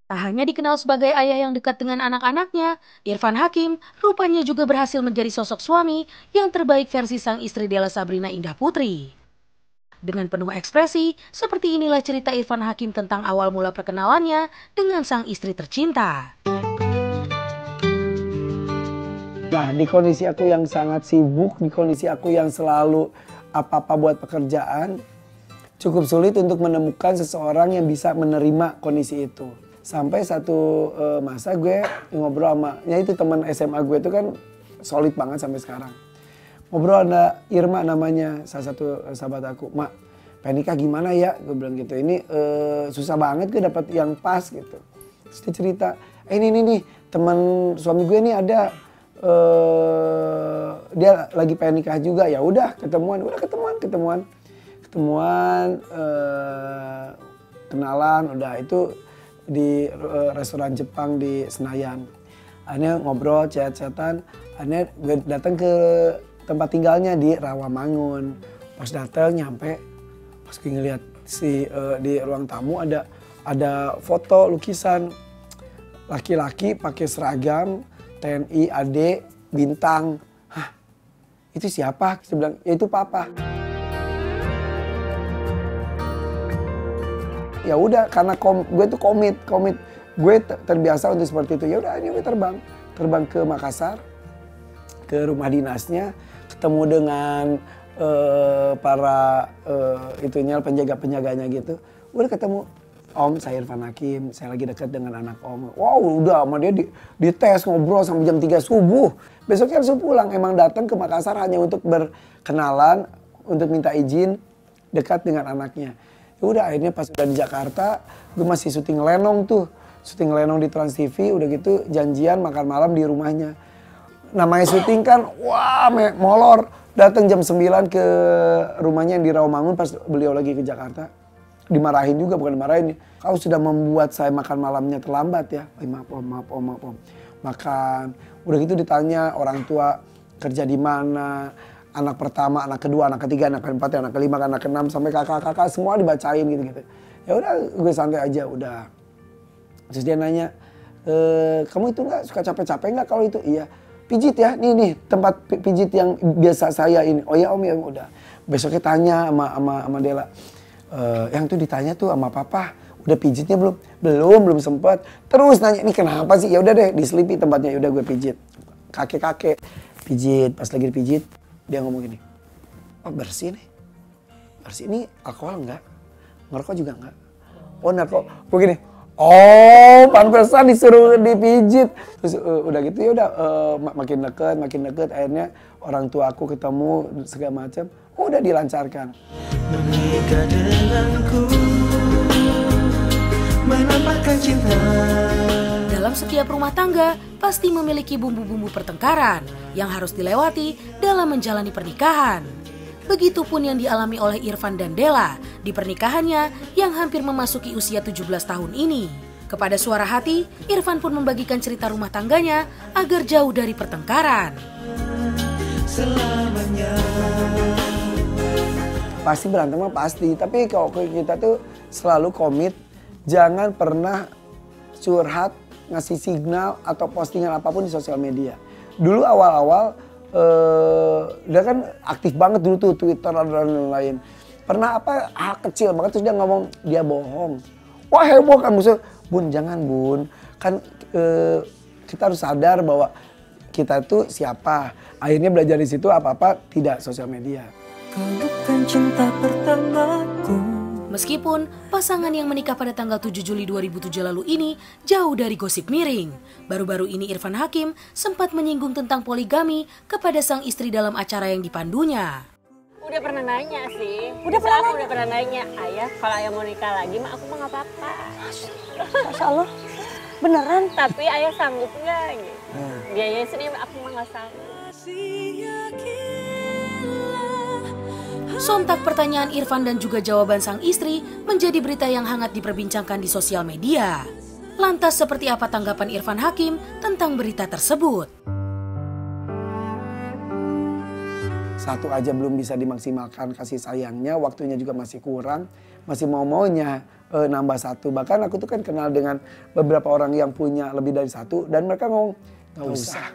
Tak hanya dikenal sebagai ayah yang dekat dengan anak-anaknya, Irfan Hakim rupanya juga berhasil menjadi sosok suami yang terbaik versi sang istri Della Sabrina Indah Putri. Dengan penuh ekspresi, seperti inilah cerita Irfan Hakim tentang awal mula perkenalannya dengan sang istri tercinta. Nah, di kondisi aku yang sangat sibuk, di kondisi aku yang selalu apa-apa buat pekerjaan, cukup sulit untuk menemukan seseorang yang bisa menerima kondisi itu. Sampai satu masa gue ngobrol sama, ya itu teman SMA gue itu kan solid banget sampai sekarang. Ngobrol ada Irma namanya, salah satu sahabat aku. Mak, pengen nikah gimana ya? Gue bilang gitu, ini susah banget gue dapat yang pas gitu. Terus dia cerita, ini nih teman suami gue nih ada, dia lagi pengen nikah juga. Ya udah ketemuan, kenalan, udah itu di restoran Jepang di Senayan. Akhirnya ngobrol, chat-chatan, akhirnya gue datang ke tempat tinggalnya di Rawamangun. Pas datang nyampe, pas gue ngeliat di ruang tamu ada foto lukisan laki-laki pakai seragam TNI AD bintang. Hah, itu siapa? Saya bilang, ya itu papa. Ya udah karena gue tuh komit gue terbiasa untuk seperti itu. Ya udah ini gue terbang ke Makassar, ke rumah dinasnya, ketemu dengan para penjaga-penjaganya gitu. Udah ketemu, Om, saya Irfan Hakim, saya lagi dekat dengan anak Om. Wow, udah sama dia dites ngobrol sampai jam 3 subuh. Besoknya langsung pulang, emang datang ke Makassar hanya untuk berkenalan, untuk minta izin dekat dengan anaknya. Ya udah akhirnya pas udah di Jakarta, gue masih syuting Lenong tuh. Syuting Lenong di Trans TV, udah gitu janjian makan malam di rumahnya. Namanya syuting kan, wah molor. Datang jam 9 ke rumahnya yang di Rawamangun pas beliau lagi ke Jakarta. Dimarahin juga, bukan dimarahin. Kau sudah membuat saya makan malamnya terlambat ya. Maaf om. Makan. Udah gitu ditanya orang tua kerja di mana. Anak pertama, anak kedua, anak ketiga, anak keempat, anak kelima, anak keenam, sampai kakak-kakak semua dibacain gitu-gitu. Ya udah gue santai aja udah. Terus dia nanya, kamu itu nggak suka capek-capek nggak kalau itu? Iya. Pijit ya, nih tempat pijit yang biasa saya ini. Oh ya om ya udah. Besoknya tanya sama Dela. Yang tuh ditanya tuh sama papa, udah pijitnya belum? Belum sempet. Terus nanya, ini kenapa sih? Ya udah deh, diselipi tempatnya, ya udah gue pijit. Kakek pijit, pas lagi dipijit, dia ngomong gini, oh bersih nih. Bersih ini alkohol enggak? Ngerokok juga enggak? Oh narko, gue gini, oh pantesan disuruh dipijit. Terus udah gitu ya udah makin deket, akhirnya orang tua aku ketemu segala macam, udah dilancarkan. Menikah denganku, menampakkan cinta. Dalam setiap rumah tangga pasti memiliki bumbu-bumbu pertengkaran yang harus dilewati dalam menjalani pernikahan. Begitupun yang dialami oleh Irfan dan Della di pernikahannya yang hampir memasuki usia 17 tahun ini. Kepada Suara Hati, Irfan pun membagikan cerita rumah tangganya agar jauh dari pertengkaran. Selamanya. Pasti berantem mah pasti, tapi kalau kita tuh selalu komit, jangan pernah curhat, ngasih signal atau postingan apapun di sosial media. Dulu awal-awal dia kan aktif banget dulu tuh Twitter dan lain-lain. Pernah apa hal kecil banget terus dia ngomong dia bohong. Wah heboh kan musuh. Bun jangan bun, kan kita harus sadar bahwa kita tuh siapa. Akhirnya belajar di situ apa-apa tidak sosial media. Kau bukan cinta pertamaku. Meskipun pasangan yang menikah pada tanggal 7 Juli 2007 lalu ini jauh dari gosip miring, baru-baru ini Irfan Hakim sempat menyinggung tentang poligami kepada sang istri dalam acara yang dipandunya. Udah pernah nanya sih. Udah pernah nanya, ayah kalau ayah mau nikah lagi mah aku mah nggak apa-apa. Masya Allah, beneran? Tapi ayah sanggup nggak? Gitu. Biayanya sendiri aku mah nggak sanggup. Sontak pertanyaan Irfan dan juga jawaban sang istri menjadi berita yang hangat diperbincangkan di sosial media. Lantas seperti apa tanggapan Irfan Hakim tentang berita tersebut? Satu aja belum bisa dimaksimalkan kasih sayangnya, waktunya juga masih kurang, masih mau-maunya nambah satu. Bahkan aku tuh kan kenal dengan beberapa orang yang punya lebih dari satu dan mereka ngomong nggak usah.